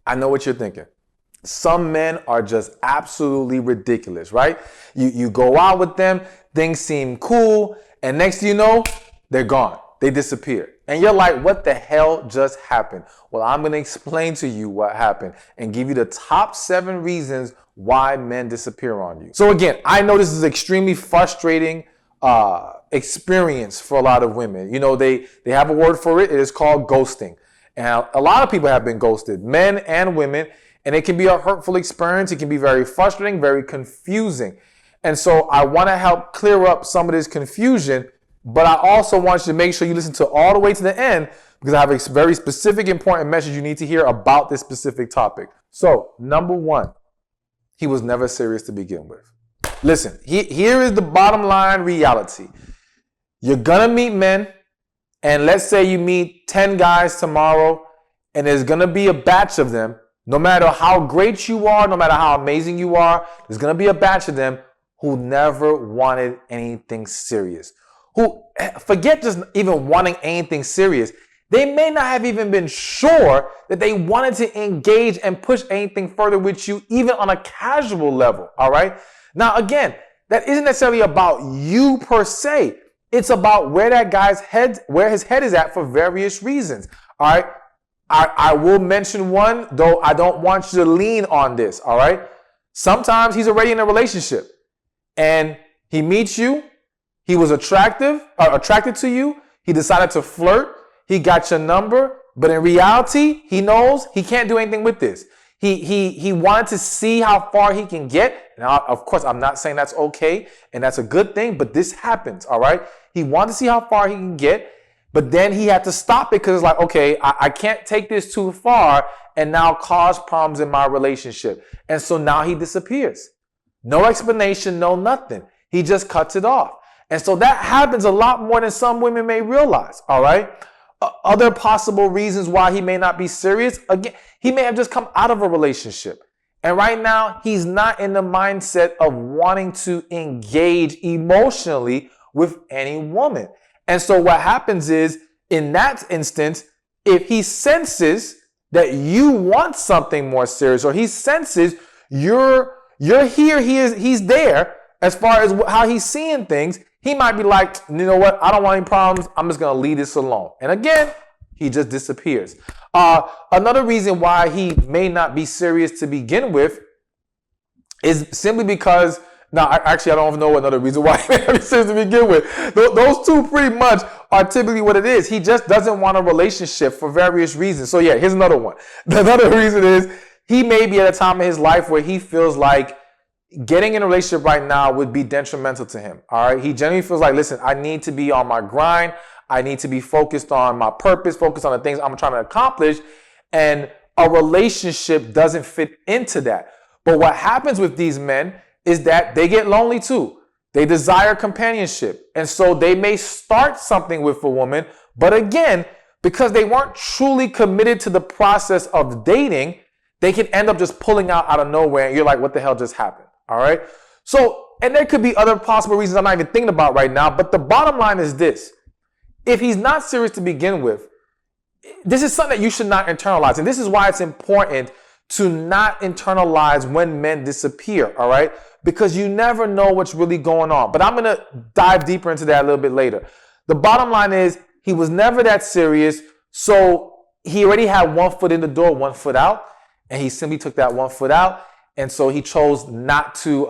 I know what you're thinking. Some men are just absolutely ridiculous, right? You go out with them, things seem cool, and next thing you know, they're gone. They disappear. And you're like, what the hell just happened? Well, I'm going to explain to you what happened and give you the top 7 reasons why men disappear on you. So again, I know this is extremely frustrating experience for a lot of women. You know, they have a word for it. It is called ghosting. And a lot of people have been ghosted, men and women, and it can be a hurtful experience. It can be very frustrating, very confusing. And so I want to help clear up some of this confusion, but I also want you to make sure you listen to all the way to the end because I have a very specific, important message you need to hear about this specific topic. So, number 1, he was never serious to begin with. Listen, here is the bottom line reality. You're going to meet men, and let's say you meet 10 guys tomorrow, and there's going to be a batch of them. No matter how great you are, no matter how amazing you are, there's going to be a batch of them who never wanted anything serious. Who, forget just even wanting anything serious, they may not have even been sure that they wanted to engage and push anything further with you, even on a casual level, all right? Now, again, that isn't necessarily about you per se. It's about where that guy's head, where his head is at for various reasons, all right? I will mention one, though I don't want you to lean on this, all right? Sometimes he's already in a relationship and he meets you, he was attracted to you, he decided to flirt, he got your number, but in reality, he knows he can't do anything with this. He wanted to see how far he can get. Now, of course, I'm not saying that's okay and that's a good thing, but this happens, all right? He wanted to see how far he can get. But then he had to stop it because it's like, okay, I can't take this too far and now cause problems in my relationship. And so now he disappears. No explanation, no nothing. He just cuts it off. And so that happens a lot more than some women may realize, all right? Other possible reasons why he may not be serious, again, he may have just come out of a relationship. And right now, he's not in the mindset of wanting to engage emotionally with any woman. And so what happens is, in that instance, if he senses that you want something more serious, or he senses you're here, he's there, as far as how he's seeing things, he might be like, you know what, I don't want any problems, I'm just going to leave this alone. And again, he just disappears. Another reason why he may not be serious to begin with is simply because, now, actually, I don't even know another reason why he may not be serious to begin with. Those two pretty much are typically what it is. He just doesn't want a relationship for various reasons. So yeah, here's another one. Another reason is he may be at a time in his life where he feels like getting in a relationship right now would be detrimental to him. All right. He genuinely feels like, listen, I need to be on my grind. I need to be focused on my purpose, focused on the things I'm trying to accomplish. And a relationship doesn't fit into that. But what happens with these men is that they get lonely too. They desire companionship. And so they may start something with a woman, but again, because they weren't truly committed to the process of dating, they can end up just pulling out of nowhere and you're like, what the hell just happened? All right. So, and there could be other possible reasons I'm not even thinking about right now, but the bottom line is this. If he's not serious to begin with, this is something that you should not internalize. And this is why it's important to not internalize when men disappear, all right? Because you never know what's really going on. But I'm going to dive deeper into that a little bit later. The bottom line is he was never that serious, so he already had one foot in the door, one foot out, and he simply took that one foot out, and so he chose not to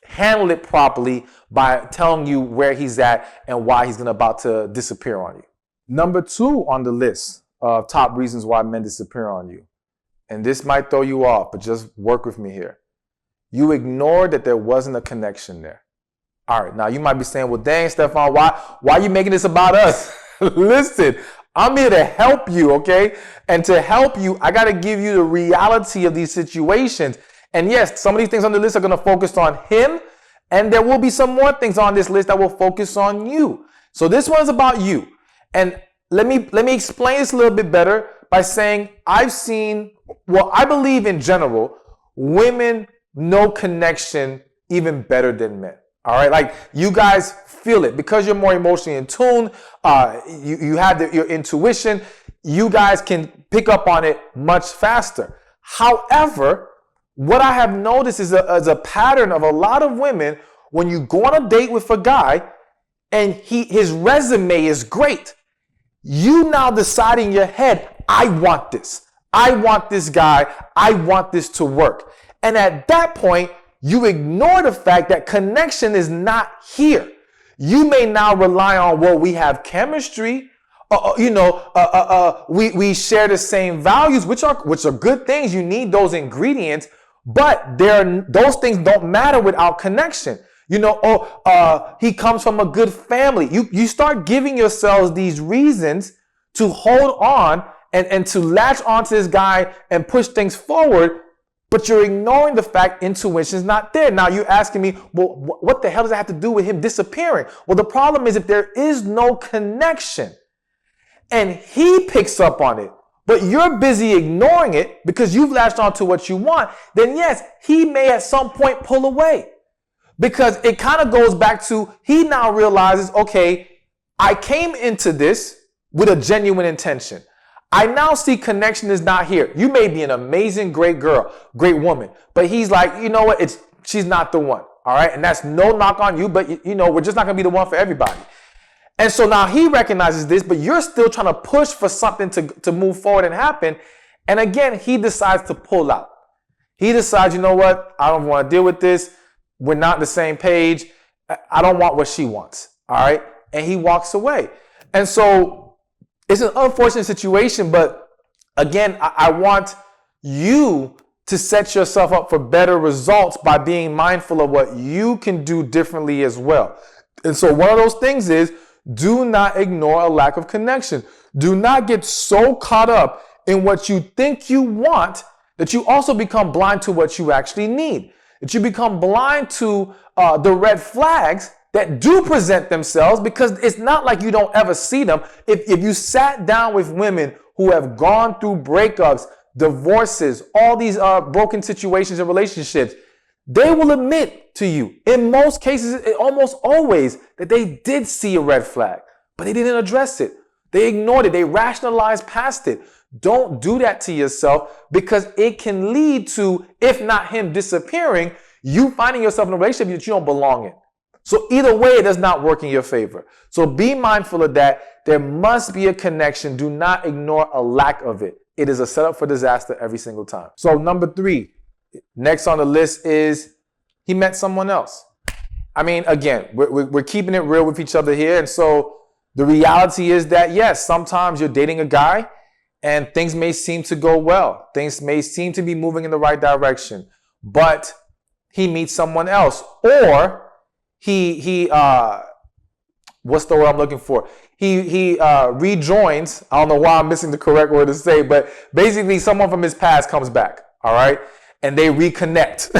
handle it properly by telling you where he's at and why he's about to disappear on you. Number 2 on the list of top reasons why men disappear on you. And this might throw you off, but just work with me here. You ignored that there wasn't a connection there. All right, now you might be saying, well, dang, Stephan, why are you making this about us? Listen, I'm here to help you, okay? And to help you, I got to give you the reality of these situations. And yes, some of these things on the list are going to focus on him, and there will be some more things on this list that will focus on you. So this one's about you. And let me explain this a little bit better by saying I believe in general, women know connection even better than men. All right, like you guys feel it because you're more emotionally in tune. You have your intuition. you guys can pick up on it much faster. However, what I have noticed is a pattern of a lot of women, when you go on a date with a guy and his resume is great, you now decide in your head, I want this. I want this guy. I want this to work. And at that point, you ignore the fact that connection is not here. You may now rely on, well, we have chemistry. We share the same values, which are good things. You need those ingredients, but those things don't matter without connection. He comes from a good family. You start giving yourselves these reasons to hold on and to latch onto this guy and push things forward, but you're ignoring the fact intuition is not there. Now you're asking me, well, what the hell does that have to do with him disappearing? Well, the problem is if there is no connection and he picks up on it, but you're busy ignoring it because you've latched onto what you want, then yes, he may at some point pull away. Because it kind of goes back to, he now realizes, okay, I came into this with a genuine intention. I now see connection is not here. You may be an amazing, great girl, great woman, but he's like, you know what? She's not the one. All right. And that's no knock on you, but we're just not going to be the one for everybody. And so now he recognizes this, but you're still trying to push for something to move forward and happen. And again, he decides to pull out. He decides, you know what? I don't want to deal with this. We're not the same page. I don't want what she wants. All right. And he walks away. And so it's an unfortunate situation. But again, I want you to set yourself up for better results by being mindful of what you can do differently as well. And so one of those things is, do not ignore a lack of connection. Do not get so caught up in what you think you want that you also become blind to what you actually need. That you become blind to the red flags that do present themselves, because it's not like you don't ever see them. If you sat down with women who have gone through breakups, divorces, all these broken situations and relationships, they will admit to you, in most cases, almost always, that they did see a red flag, but they didn't address it. They ignored it. They rationalized past it. Don't do that to yourself, because it can lead to, if not him disappearing, you finding yourself in a relationship that you don't belong in. So either way, it does not work in your favor. So be mindful of that. There must be a connection. Do not ignore a lack of it. It is a setup for disaster every single time. So number 3, next on the list is he met someone else. I mean, again, we're keeping it real with each other here. And so the reality is that, yes, sometimes you're dating a guy and things may seem to go well. Things may seem to be moving in the right direction, but he meets someone else, or he what's the word I'm looking for? He rejoins. I don't know why I'm missing the correct word to say, but basically someone from his past comes back. All right. And they reconnect.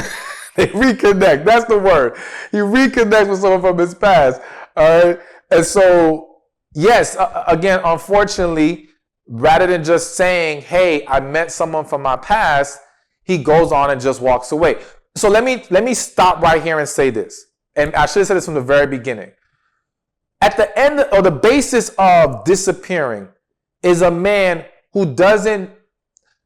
They reconnect. That's the word. He reconnects with someone from his past. All right. And so, yes, again, unfortunately, rather than just saying, hey, I met someone from my past, he goes on and just walks away. So let me stop right here and say this. And I should have said this from the very beginning. At the end, or the basis of disappearing, is a man who doesn't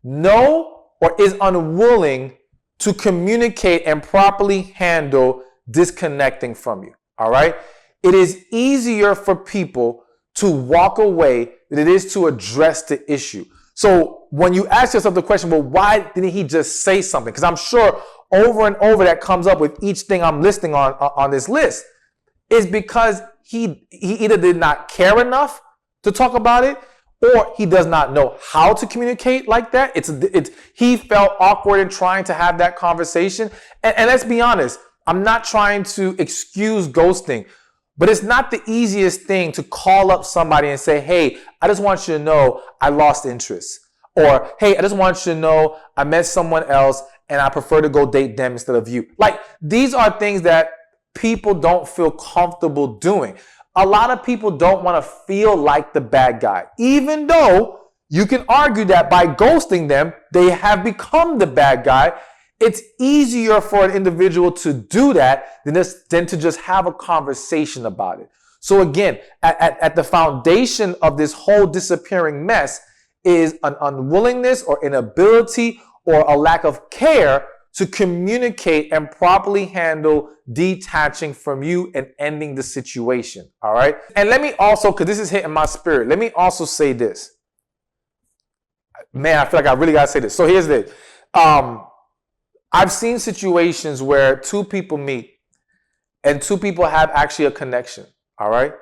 know or is unwilling to communicate and properly handle disconnecting from you. All right? It is easier for people to walk away than it is to address the issue. So when you ask yourself the question, well, why didn't he just say something? Because I'm sure over and over that comes up with each thing I'm listing on this list, is because he either did not care enough to talk about it, or he does not know how to communicate like that. He felt awkward in trying to have that conversation. And let's be honest, I'm not trying to excuse ghosting, but it's not the easiest thing to call up somebody and say, hey, I just want you to know I lost interest. Or, hey, I just want you to know I met someone else and I prefer to go date them instead of you. Like, these are things that people don't feel comfortable doing. A lot of people don't want to feel like the bad guy, even though you can argue that by ghosting them, they have become the bad guy. It's easier for an individual to do that than to just have a conversation about it. So again, at the foundation of this whole disappearing mess is an unwillingness or inability or a lack of care to communicate and properly handle detaching from you and ending the situation. All right. And let me also, because this is hitting my spirit, let me also say this. Man, I feel like I really got to say this. So here's this. I've seen situations where two people meet and two people have actually a connection. All right.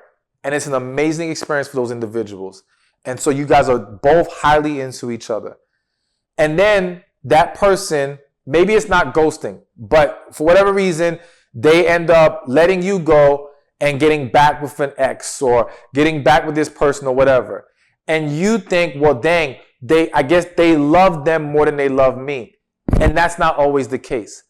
And it's an amazing experience for those individuals. And so you guys are both highly into each other. And then that person, maybe it's not ghosting, but for whatever reason, they end up letting you go and getting back with an ex or getting back with this person or whatever. And you think, well, dang, I guess they love them more than they love me. And that's not always the case.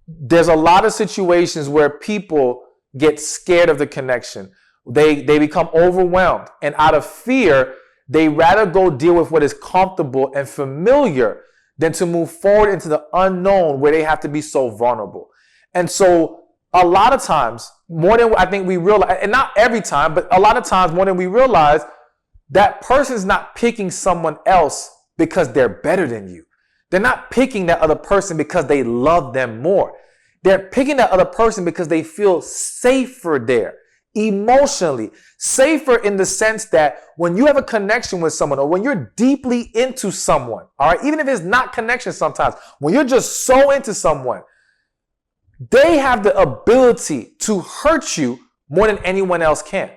There's a lot of situations where people get scared of the connection. They become overwhelmed. And out of fear, they rather go deal with what is comfortable and familiar than to move forward into the unknown where they have to be so vulnerable. And so a lot of times, more than I think we realize, and not every time, but a lot of times more than we realize, that person's not picking someone else because they're better than you. They're not picking that other person because they love them more. They're picking that other person because they feel safer there. Emotionally safer in the sense that when you have a connection with someone or when you're deeply into someone, all right, even if it's not connection sometimes, when you're just so into someone, they have the ability to hurt you more than anyone else can.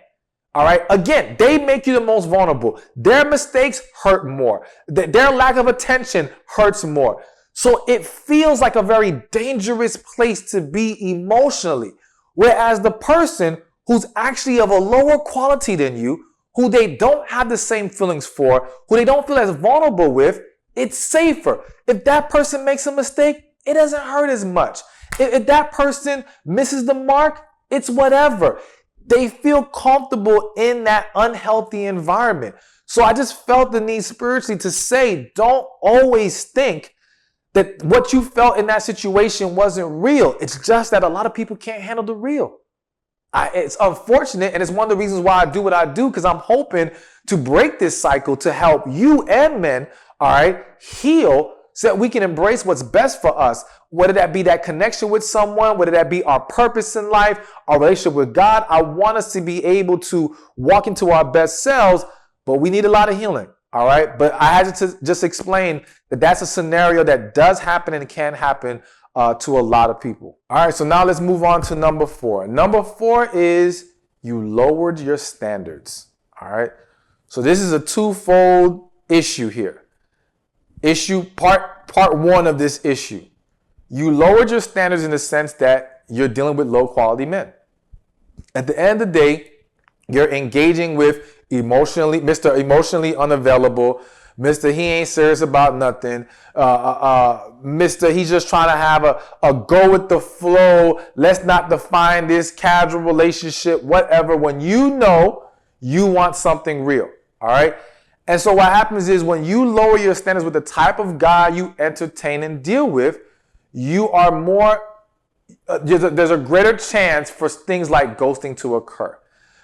All right. Again, they make you the most vulnerable. Their mistakes hurt more. Their lack of attention hurts more. So it feels like a very dangerous place to be emotionally. Whereas the person who's actually of a lower quality than you, who they don't have the same feelings for, who they don't feel as vulnerable with, it's safer. If that person makes a mistake, it doesn't hurt as much. If that person misses the mark, it's whatever. They feel comfortable in that unhealthy environment. So I just felt the need spiritually to say, don't always think that what you felt in that situation wasn't real. It's just that a lot of people can't handle the real. It's unfortunate, and it's one of the reasons why I do what I do, because I'm hoping to break this cycle to help you and men, all right, heal so that we can embrace what's best for us, whether that be that connection with someone, whether that be our purpose in life, our relationship with God. I want us to be able to walk into our best selves, but we need a lot of healing, all right? But I had to just explain that that's a scenario that does happen and can happen to a lot of people. All right, so now let's move on to number 4. Number 4 is you lowered your standards, all right? So this is a twofold issue here. Part 1 of this issue. You lowered your standards in the sense that you're dealing with low quality men. At the end of the day, you're engaging with Mr. Emotionally unavailable, Mr. He ain't serious about nothing, Mr. He's just trying to have a go with the flow. Let's not define this casual relationship, whatever. When you know you want something real, all right? And so what happens is when you lower your standards with the type of guy you entertain and deal with, you are more, there's a greater chance for things like ghosting to occur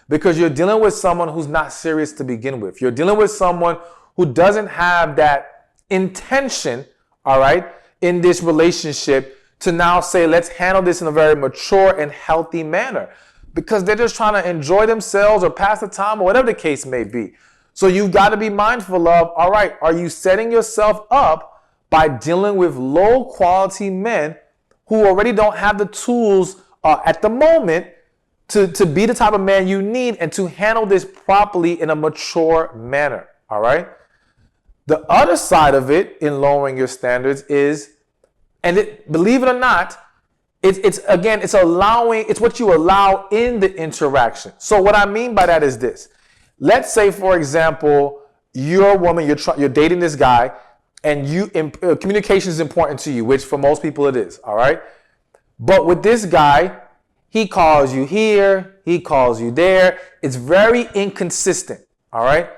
because you're dealing with someone who's not serious to begin with. You're dealing with someone who doesn't have that intention, all right, in this relationship to now say, let's handle this in a very mature and healthy manner because they're just trying to enjoy themselves or pass the time or whatever the case may be. So you've got to be mindful of, all right, are you setting yourself up by dealing with low quality men who already don't have the tools at the moment to be the type of man you need and to handle this properly in a mature manner, all right? The other side of it in lowering your standards is, believe it or not, it's what you allow in the interaction. So what I mean by that is this. Let's say, for example, you're a woman, you're dating this guy, and communication is important to you, which for most people it is, all right? But with this guy, he calls you here, he calls you there. It's very inconsistent, all right?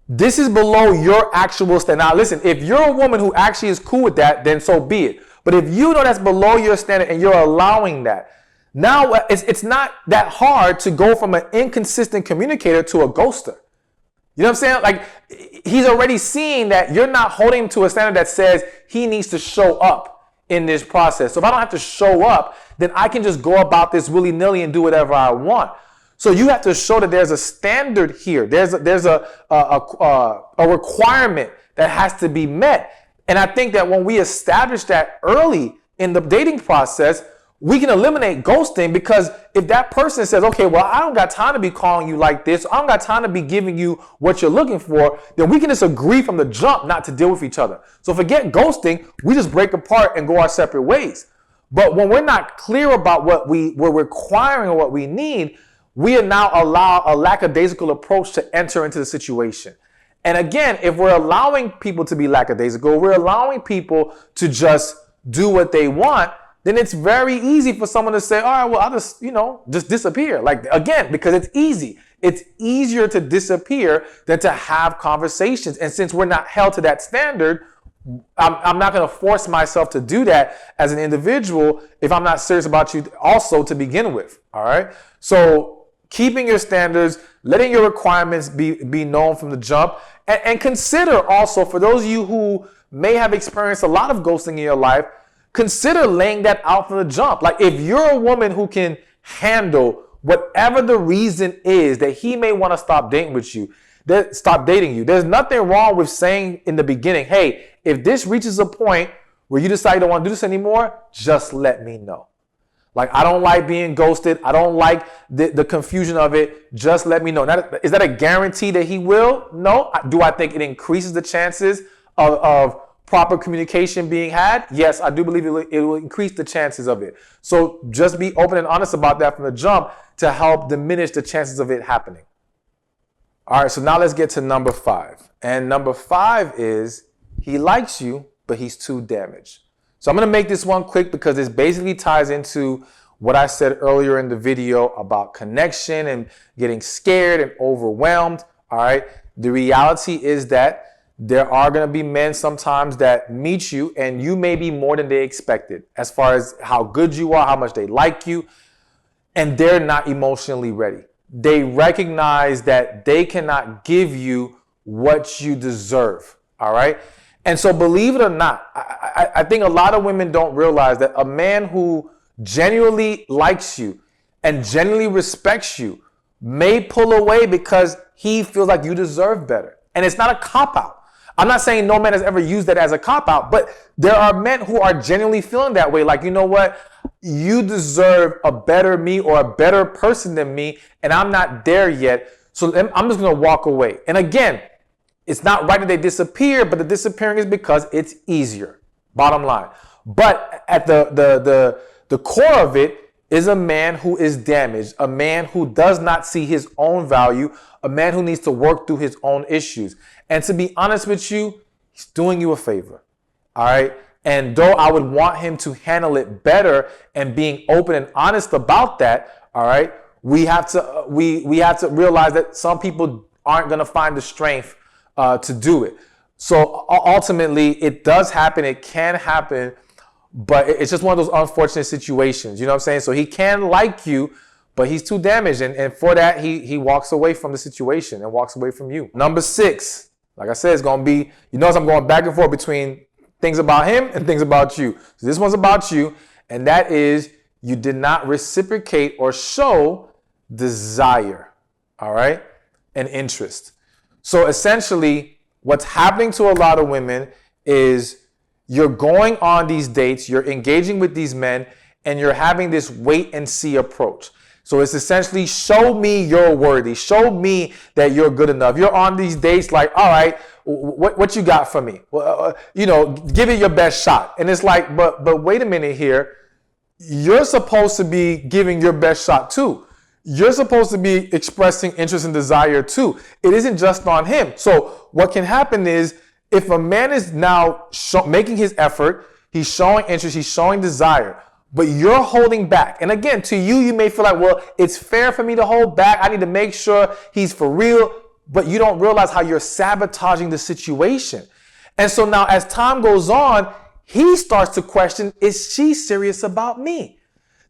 This is below your actual standard. Now, listen, if you're a woman who actually is cool with that, then so be it. But if you know that's below your standard and you're allowing that, now it's not that hard to go from an inconsistent communicator to a ghoster. You know what I'm saying? Like, he's already seeing that you're not holding him to a standard that says he needs to show up in this process. So if I don't have to show up, then I can just go about this willy-nilly and do whatever I want. So you have to show that there's a standard here. There's a requirement that has to be met. And I think that when we establish that early in the dating process, we can eliminate ghosting, because if that person says, okay, well, I don't got time to be calling you like this, I don't got time to be giving you what you're looking for, then we can just agree from the jump not to deal with each other. So forget ghosting, we just break apart and go our separate ways. But when we're not clear about what we're requiring or what we need, we are now allow a lackadaisical approach to enter into the situation. And again, if we're allowing people to be lackadaisical, we're allowing people to just do what they want, then it's very easy for someone to say, all right, well, I'll just disappear. Like, again, because it's easy. It's easier to disappear than to have conversations. And since we're not held to that standard, I'm not going to force myself to do that as an individual if I'm not serious about you also to begin with. All right. So keeping your standards, letting your requirements be known from the jump, and consider also, for those of you who may have experienced a lot of ghosting in your life, consider laying that out from the jump. Like, if you're a woman who can handle whatever the reason is that he may want to stop dating you, there's nothing wrong with saying in the beginning, hey, if this reaches a point where you decide you don't want to do this anymore, just let me know. Like, I don't like being ghosted. I don't like the confusion of it. Just let me know. Now, is that a guarantee that he will? No. Do I think it increases the chances of proper communication being had? Yes, I do believe it will increase the chances of it. So just be open and honest about that from the jump to help diminish the chances of it happening. All right, so now let's get to number 5. And number 5 is, he likes you, but he's too damaged. So I'm going to make this one quick because this basically ties into what I said earlier in the video about connection and getting scared and overwhelmed. All right, the reality is that there are going to be men sometimes that meet you and you may be more than they expected as far as how good you are, how much they like you, and they're not emotionally ready. They recognize that they cannot give you what you deserve. All right. And so, believe it or not, I think a lot of women don't realize that a man who genuinely likes you and genuinely respects you may pull away because he feels like you deserve better. And it's not a cop-out. I'm not saying no man has ever used that as a cop-out, but there are men who are genuinely feeling that way. Like, you know what? You deserve a better me or a better person than me, and I'm not there yet. So I'm just going to walk away. And again, it's not right that they disappear, but the disappearing is because it's easier. Bottom line. But at the core of it is a man who is damaged, a man who does not see his own value, a man who needs to work through his own issues. And to be honest with you, he's doing you a favor. All right. And though I would want him to handle it better and being open and honest about that, all right, we have to realize that some people aren't going to find the strength to do it. So ultimately, it does happen. It can happen, but it's just one of those unfortunate situations. You know what I'm saying? So he can like you, but he's too damaged. And for that, he walks away from the situation and walks away from you. Number 6, like I said, it's going to be, you notice I'm going back and forth between things about him and things about you. So this one's about you, and that is, you did not reciprocate or show desire, all right, and interest. So essentially, what's happening to a lot of women is you're going on these dates, you're engaging with these men, and you're having this wait and see approach. So it's essentially, show me you're worthy. Show me that you're good enough. You're on these dates like, all right, what you got for me? Well, give it your best shot. And it's like, but wait a minute here. You're supposed to be giving your best shot too. You're supposed to be expressing interest and desire too. It isn't just on him. So what can happen is, if a man is now making his effort, he's showing interest, he's showing desire, but you're holding back. And again, to you, you may feel like, well, it's fair for me to hold back. I need to make sure he's for real. But you don't realize how you're sabotaging the situation. And so now as time goes on, he starts to question, is she serious about me?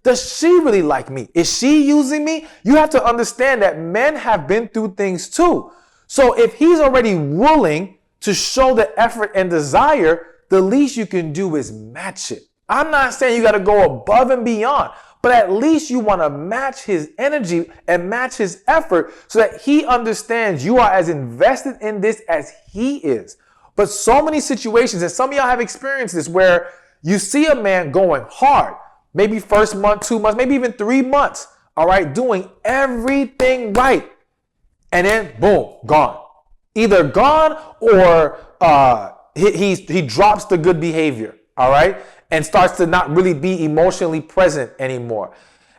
Does she really like me? Is she using me? You have to understand that men have been through things too. So if he's already willing to show the effort and desire, the least you can do is match it. I'm not saying you got to go above and beyond, but at least you want to match his energy and match his effort so that he understands you are as invested in this as he is. But so many situations, and some of y'all have experienced this, where you see a man going hard, maybe first month, 2 months, maybe even 3 months, all right, doing everything right. And then boom, gone. Either gone or he drops the good behavior, all right, and starts to not really be emotionally present anymore.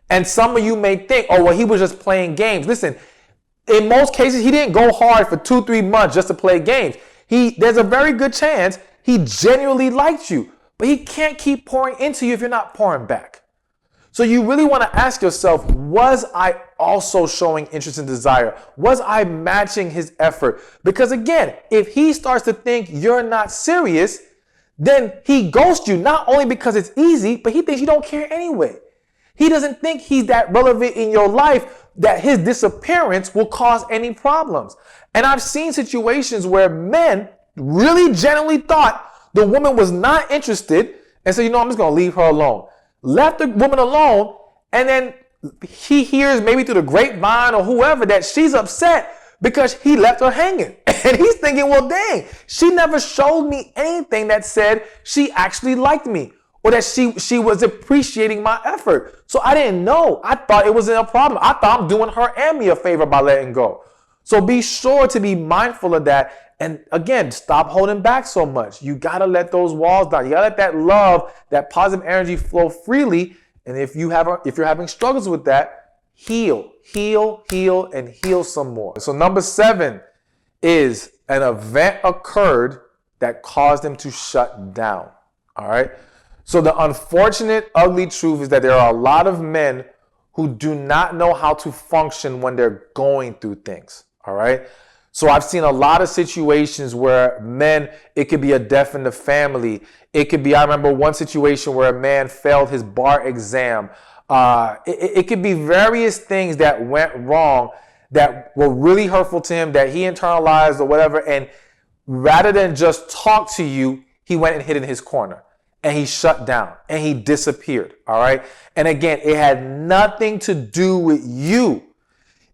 And some of you may think, oh, well, he was just playing games. Listen, in most cases, he didn't go hard for 2-3 months just to play games. There's a very good chance he genuinely liked you, but he can't keep pouring into you if you're not pouring back. So you really want to ask yourself, was I also showing interest and desire? Was I matching his effort? Because again, if he starts to think you're not serious, then he ghosts you, not only because it's easy, but he thinks you don't care anyway. He doesn't think he's that relevant in your life that his disappearance will cause any problems. And I've seen situations where men really genuinely thought the woman was not interested and said, I'm just going to leave her alone. Left the woman alone, and then he hears maybe through the grapevine or whoever that she's upset because he left her hanging. And he's thinking, well, dang, she never showed me anything that said she actually liked me or that she was appreciating my effort. So I didn't know. I thought it wasn't a problem. I thought I'm doing her and me a favor by letting go. So be sure to be mindful of that. And again, stop holding back so much. You got to let those walls down. You got to let that love, that positive energy flow freely. And if you're having struggles with that, heal, and heal some more. So number 7 is an event occurred that caused them to shut down. All right. So the unfortunate, ugly truth is that there are a lot of men who do not know how to function when they're going through things. All right. So I've seen a lot of situations where men, it could be a death in the family. It could be, I remember one situation where a man failed his bar exam. It could be various things that went wrong that were really hurtful to him that he internalized or whatever. And rather than just talk to you, he went and hid in his corner and he shut down and he disappeared. All right. And again, it had nothing to do with you.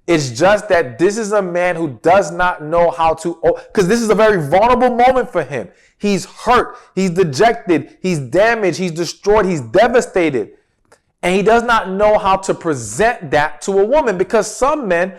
It's just that this is a man who does not know how to, because this is a very vulnerable moment for him. He's hurt, he's dejected, he's damaged, he's destroyed, he's devastated. And he does not know how to present that to a woman because some men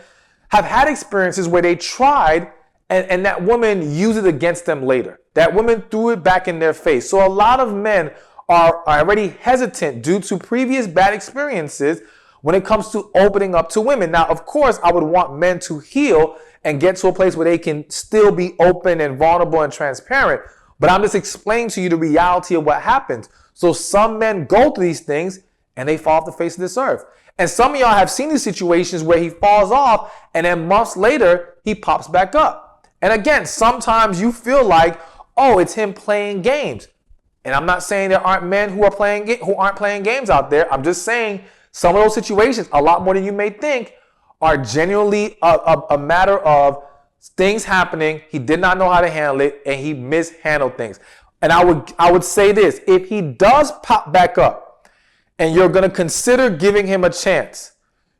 have had experiences where they tried and that woman used it against them later. That woman threw it back in their face. So a lot of men are already hesitant due to previous bad experiences when it comes to opening up to women. Now, of course, I would want men to heal and get to a place where they can still be open and vulnerable and transparent. But I'm just explaining to you the reality of what happens. So some men go through these things and they fall off the face of this earth. And some of y'all have seen these situations where he falls off and then months later, he pops back up. And again, sometimes you feel like, oh, it's him playing games. And I'm not saying there aren't men who aren't playing games out there. I'm just saying some of those situations, a lot more than you may think, are genuinely a matter of things happening. He did not know how to handle it, and he mishandled things. And I would say this: if he does pop back up, and you're going to consider giving him a chance,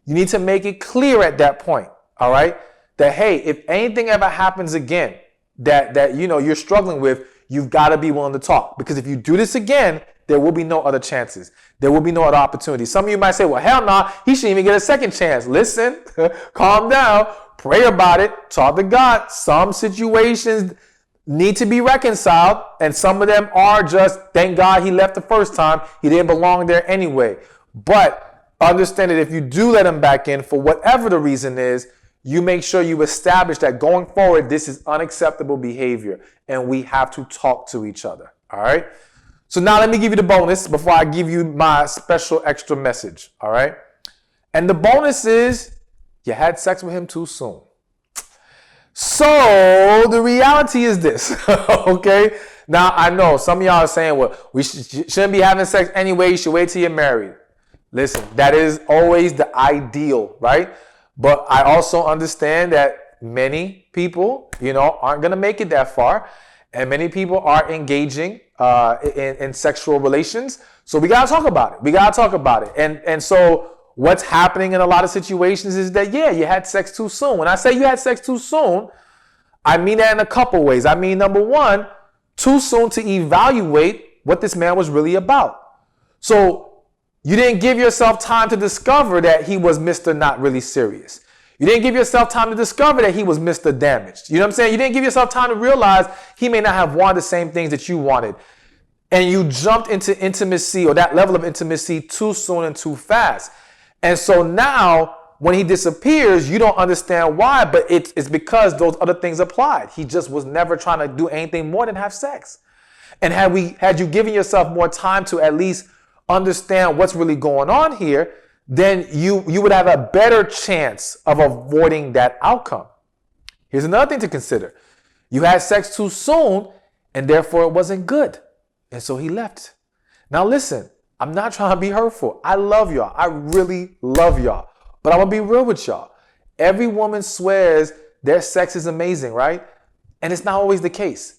you need to make it clear at that point. All right, that hey, if anything ever happens again that you're struggling with, you've got to be willing to talk, because if you do this again, there will be no other chances. There will be no other opportunities. Some of you might say, well, hell no, he shouldn't even get a second chance. Listen, calm down, pray about it, talk to God. Some situations need to be reconciled, and some of them are just, thank God he left the first time. He didn't belong there anyway. But understand that if you do let him back in, for whatever the reason is, you make sure you establish that going forward, this is unacceptable behavior, and we have to talk to each other. All right? So now let me give you the bonus before I give you my special extra message, all right? And the bonus is you had sex with him too soon. So the reality is this, okay? Now I know some of y'all are saying, well, we shouldn't be having sex anyway. You should wait till you're married. Listen, that is always the ideal, right? But I also understand that many people, aren't going to make it that far. And many people are engaging in sexual relations. So we got to talk about it. And so what's happening in a lot of situations is that, you had sex too soon. When I say you had sex too soon, I mean that in a couple ways. I mean, number one, too soon to evaluate what this man was really about. So you didn't give yourself time to discover that he was Mr. Not Really Serious. You didn't give yourself time to discover that he was Mr. Damaged. You know what I'm saying? You didn't give yourself time to realize he may not have wanted the same things that you wanted. And you jumped into intimacy, or that level of intimacy, too soon and too fast. And so now when he disappears, you don't understand why, but it's because those other things applied. He just was never trying to do anything more than have sex. And had you given yourself more time to at least understand what's really going on here, then you would have a better chance of avoiding that outcome. Here's another thing to consider. You had sex too soon, and therefore it wasn't good. And so he left. Now listen, I'm not trying to be hurtful. I love y'all. I really love y'all. But I'm going to be real with y'all. Every woman swears their sex is amazing, right? And it's not always the case.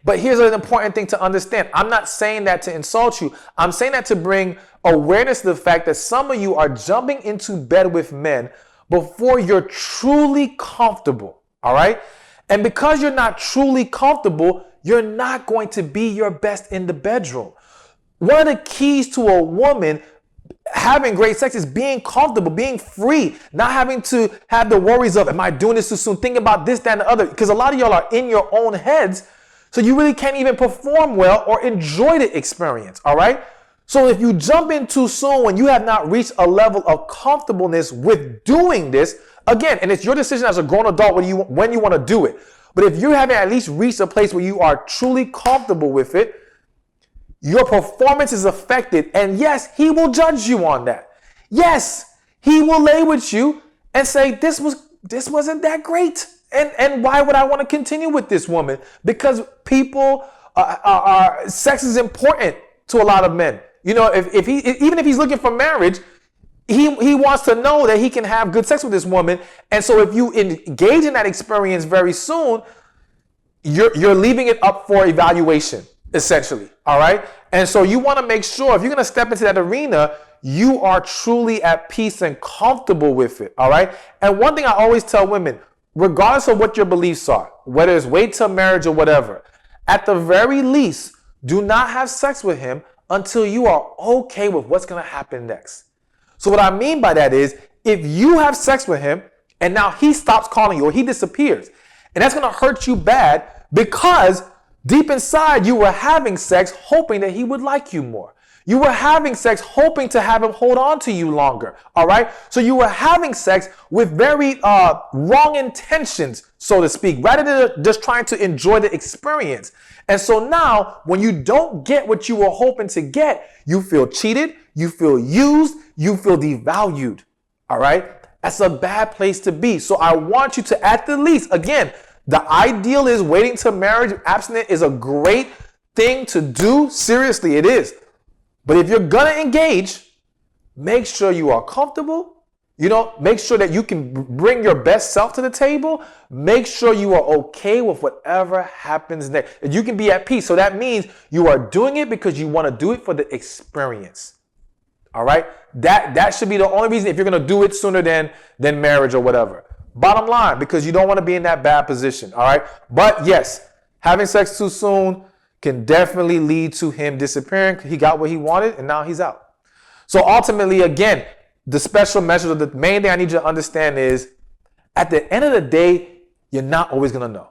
But here's an important thing to understand. I'm not saying that to insult you. I'm saying that to bring awareness to the fact that some of you are jumping into bed with men before you're truly comfortable, all right? And because you're not truly comfortable, you're not going to be your best in the bedroom. One of the keys to a woman having great sex is being comfortable, being free, not having to have the worries of, am I doing this too soon? Think about this, that, and the other. Because a lot of y'all are in your own heads, so you really can't even perform well or enjoy the experience, all right? So if you jump in too soon when you have not reached a level of comfortableness with doing this, again, and it's your decision as a grown adult when you want to do it. But if you haven't at least reached a place where you are truly comfortable with it, your performance is affected. And yes, he will judge you on that. Yes, he will lay with you and say, this wasn't that great. And why would I want to continue with this woman? Because people sex is important to a lot of men. Even if he's looking for marriage, he wants to know that he can have good sex with this woman. And so if you engage in that experience very soon, you're leaving it up for evaluation, essentially. All right. And so you want to make sure if you're going to step into that arena, you are truly at peace and comfortable with it. All right. And one thing I always tell women, regardless of what your beliefs are, whether it's wait till marriage or whatever, at the very least, do not have sex with him until you are okay with what's going to happen next. So what I mean by that is if you have sex with him and now he stops calling you or he disappears, and that's going to hurt you bad because deep inside you were having sex hoping that he would like you more. You were having sex hoping to have him hold on to you longer. All right. So you were having sex with very wrong intentions, so to speak, rather than just trying to enjoy the experience. And so now when you don't get what you were hoping to get, you feel cheated, you feel used, you feel devalued. All right. That's a bad place to be. So I want you to, at the least, again, the ideal is waiting till marriage. Abstinent is a great thing to do. Seriously, it is. But if you're going to engage, make sure you are comfortable. Make sure that you can bring your best self to the table. Make sure you are okay with whatever happens next. And you can be at peace. So that means you are doing it because you want to do it for the experience. All right. That should be the only reason if you're going to do it sooner than marriage or whatever. Bottom line, because you don't want to be in that bad position. All right. But yes, having sex too soon can definitely lead to him disappearing. He got what he wanted and now he's out. So ultimately, again, the special measures of the main thing I need you to understand is at the end of the day, you're not always going to know.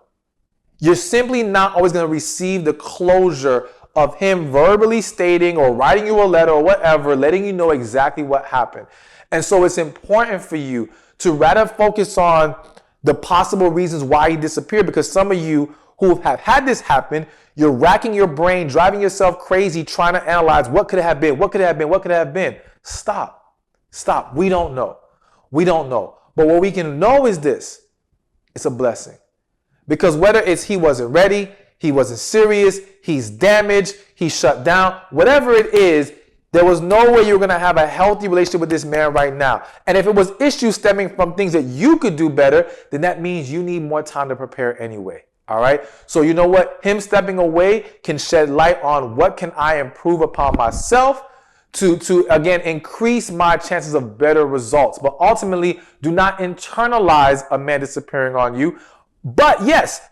You're simply not always going to receive the closure of him verbally stating or writing you a letter or whatever, letting you know exactly what happened. And so it's important for you to rather focus on the possible reasons why he disappeared, because some of you who have had this happen, you're racking your brain, driving yourself crazy, trying to analyze what could it have been, what could it have been, what could it have been. Stop. We don't know. But what we can know is this. It's a blessing. Because whether it's he wasn't ready, he wasn't serious, he's damaged, he's shut down, whatever it is, There was no way you were going to have a healthy relationship with this man right now. And if it was issues stemming from things that you could do better, then that means you need more time to prepare anyway. All right. So you know what? Him stepping away can shed light on what can I improve upon myself to again, increase my chances of better results. But ultimately, do not internalize a man disappearing on you. But yes,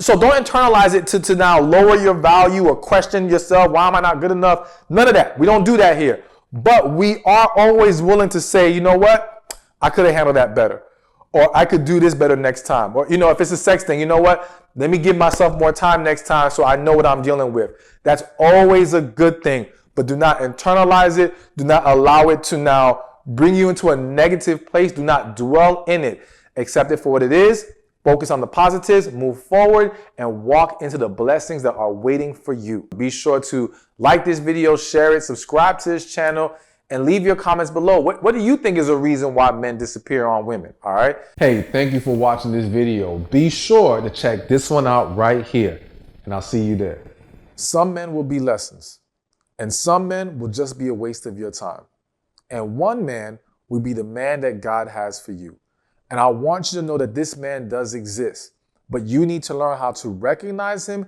so don't internalize it to now lower your value or question yourself. Why am I not good enough? None of that. We don't do that here. But we are always willing to say, you know what? I could have handled that better. Or I could do this better next time. Or, if it's a sex thing, you know what? Let me give myself more time next time so I know what I'm dealing with. That's always a good thing. But do not internalize it. Do not allow it to now bring you into a negative place. Do not dwell in it. Accept it for what it is. Focus on the positives, move forward, and walk into the blessings that are waiting for you. Be sure to like this video, share it, subscribe to this channel, and leave your comments below. What do you think is a reason why men disappear on women? All right. Hey, thank you for watching this video. Be sure to check this one out right here, and I'll see you there. Some men will be lessons, and some men will just be a waste of your time. And one man will be the man that God has for you. And I want you to know that this man does exist, but you need to learn how to recognize him